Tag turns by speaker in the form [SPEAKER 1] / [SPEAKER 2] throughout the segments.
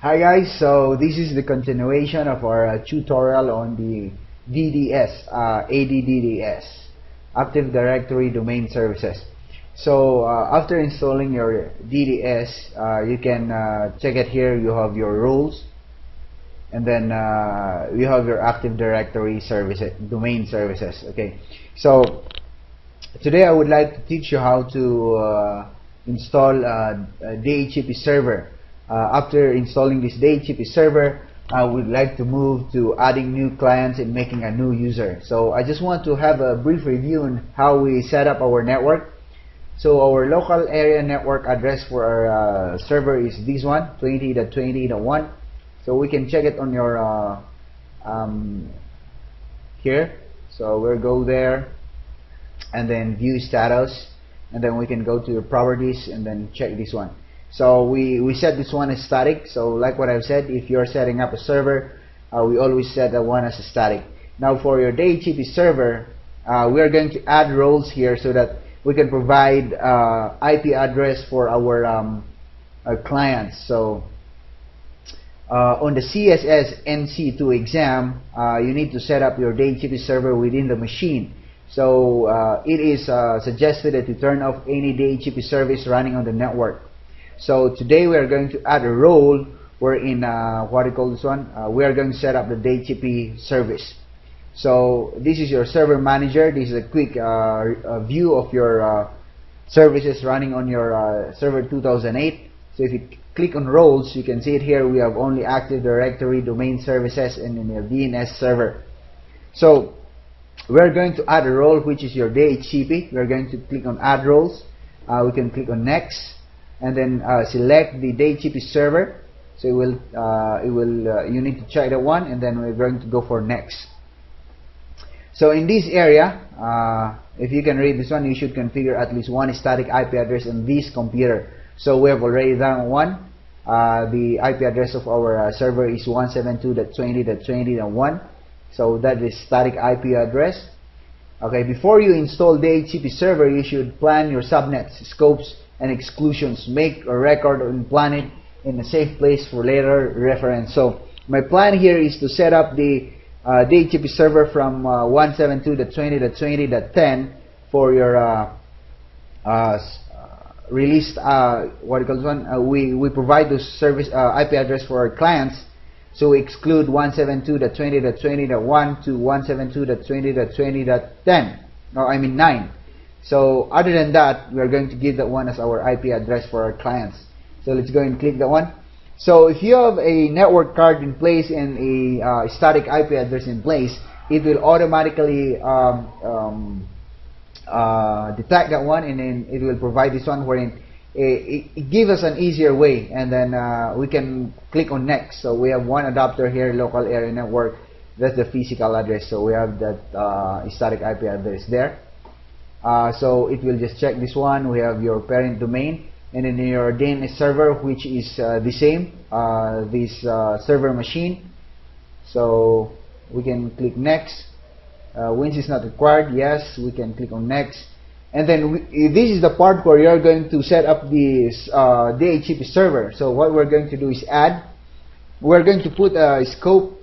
[SPEAKER 1] Hi guys, so this is the continuation of our tutorial on the DDS, ADDDS, Active Directory Domain Services. So after installing your DDS, you can check it here. You have your roles, and then you have your Active Directory services, domain services. Okay, so today I would like to teach you how to install a DHCP server. After installing this DHCP server, I would like to move to adding new clients and making a new user. So I just want to have a brief review on how we set up our network. So our local area network address for our server is this one, 20.20.1. So we can check it on your here. So we'll go there and then view status, and then we can go to your properties and then check this one. So we set this one as static. So like what I've said, if you're setting up a server, we always set that one as a static. Now for your DHCP server, we are going to add roles here so that we can provide IP address for our clients. So on the CSS NC2 exam, you need to set up your DHCP server within the machine. So it is suggested that you turn off any DHCP service running on the network. So today we are going to add a role wherein what do you call this one? We are going to set up the DHCP service. So this is your server manager. This is a quick view of your services running on your server 2008. So if you click on roles, you can see it here. We have only Active Directory Domain Services and then your DNS server. So we are going to add a role, which is your DHCP. We are going to click on add roles. We can click on next, and then select the DHCP server. So you need to check that one, and then we're going to go for next. So in this area, if you can read this one, you should configure at least one static IP address on this computer. So we have already done one. The IP address of our server is 172.20.20.1. So that is static IP address. Okay, before you install DHCP server, you should plan your subnets, scopes, and exclusions. Make a record and plan it in a safe place for later reference. So my plan here is to set up the DHCP server from 172.20.20.10 for your released what do you call this one? We provide those service IP address for our clients. So we exclude 172.20.20.1 to 172.20.20.10. No, I mean 9. So other than that, we are going to give that one as our IP address for our clients. So let's go and click that one. So if you have a network card in place and a static IP address in place, it will automatically detect that one, and then it will provide this one wherein it gives us an easier way, and then we can click on next. So we have one adapter here, local area network. That's the physical address. So we have that static IP address there. So it will just check this one. We have your parent domain, and then your DNS server, which is the same, this server machine. So we can click next. Wins is not required. Yes, we can click on next. And then this is the part where you're going to set up this DHCP server. So what we're going to do is add. We're going to put a scope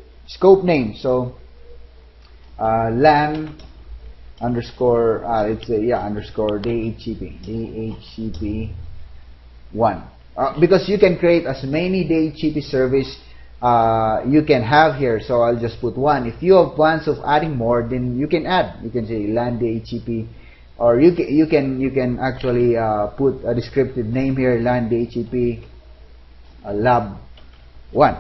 [SPEAKER 1] name. So LAN underscore underscore DHCP 1, because you can create as many DHCP service you can have here. So I'll just put one. If you have plans of adding more, then you can add. You can say LAN DHCP, or you can actually put a descriptive name here, LAN DHCP lab 1,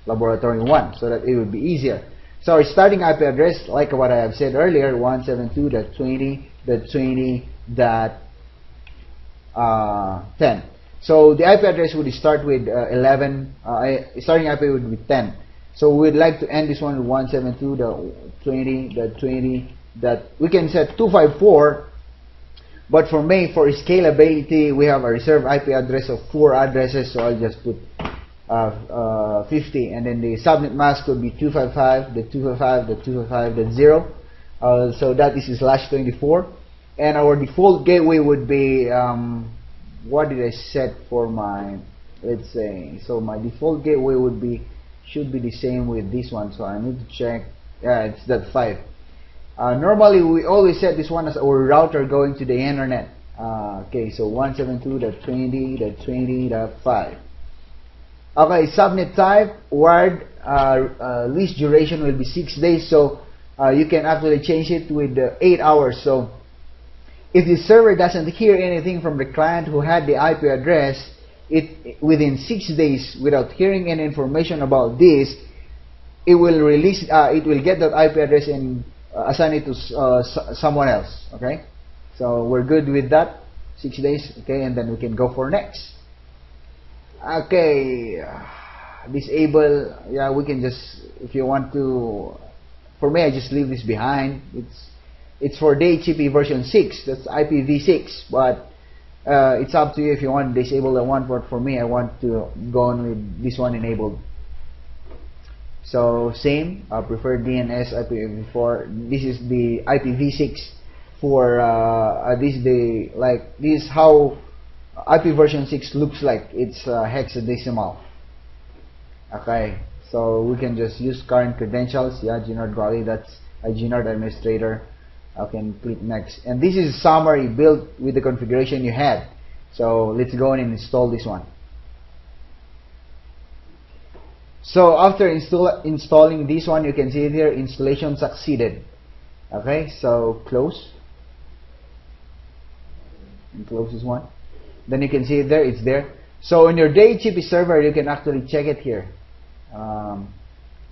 [SPEAKER 1] laboratory 1, so that it would be easier. So our starting IP address, like what I have said earlier, 172.20.20.10. So the IP address would start with 11. Starting IP would be 10. So we'd like to end this one with 172.20.20. That we can set 254. But for scalability, we have a reserved IP address of 4 addresses. So I'll just put 50, and then the subnet mask could be 255.255.255.0. So that is /24, and our default gateway would be what did I set for my let's say, so my default gateway should be the same with this one, so I need to check. Yeah, it's that 5. Normally we always set this one as our router going to the internet. Okay, so 172.20.20.5. Okay, subnet type wired, least duration will be 6 days, so you can actually change it with 8 hours. So if the server doesn't hear anything from the client who had the IP address, within 6 days without hearing any information about this, it will release, it will get that IP address and assign it to someone else. Okay, so we're good with that. 6 days. Okay, and then we can go for next. Okay, disable. Yeah, we can just, if you want to. For me, I just leave this behind. It's for DHCP version 6. That's IPv6, but it's up to you if you want to disable the one. But for me, I want to go on with this one enabled. So same, prefer DNS IPv4. This is the IPv6 for this is how IP version 6 looks like. It's hexadecimal. Okay, so we can just use current credentials. Yeah, Gnard Valley, that's a Gnard administrator. I can click next, and this is summary built with the configuration you had. So let's go and install this one. So after installing this one, you can see here installation succeeded. Okay, so close and close this one. Then you can see it there, it's there. So on your DHCP server, you can actually check it here.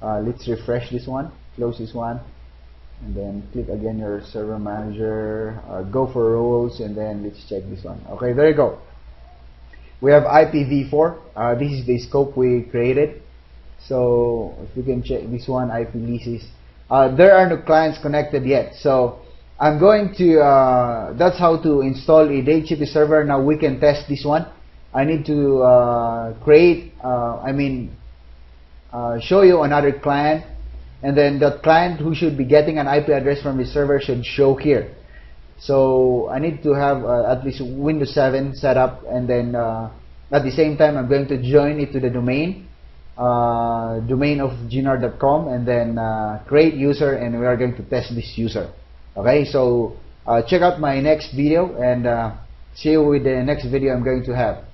[SPEAKER 1] Let's refresh this one, close this one, and then click again your server manager, go for roles, and then let's check this one. Okay, there you go. We have IPv4. This is the scope we created. So if you can check this one, IP leases. There are no clients connected yet. So I'm going to, that's how to install a DHCP server. Now we can test this one. I need to show you another client, and then the client who should be getting an IP address from the server should show here. So I need to have at least Windows 7 set up, and then at the same time I'm going to join it to the domain of gnard.com, and then create user, and we are going to test this user. Okay, so check out my next video, and see you with the next video I'm going to have.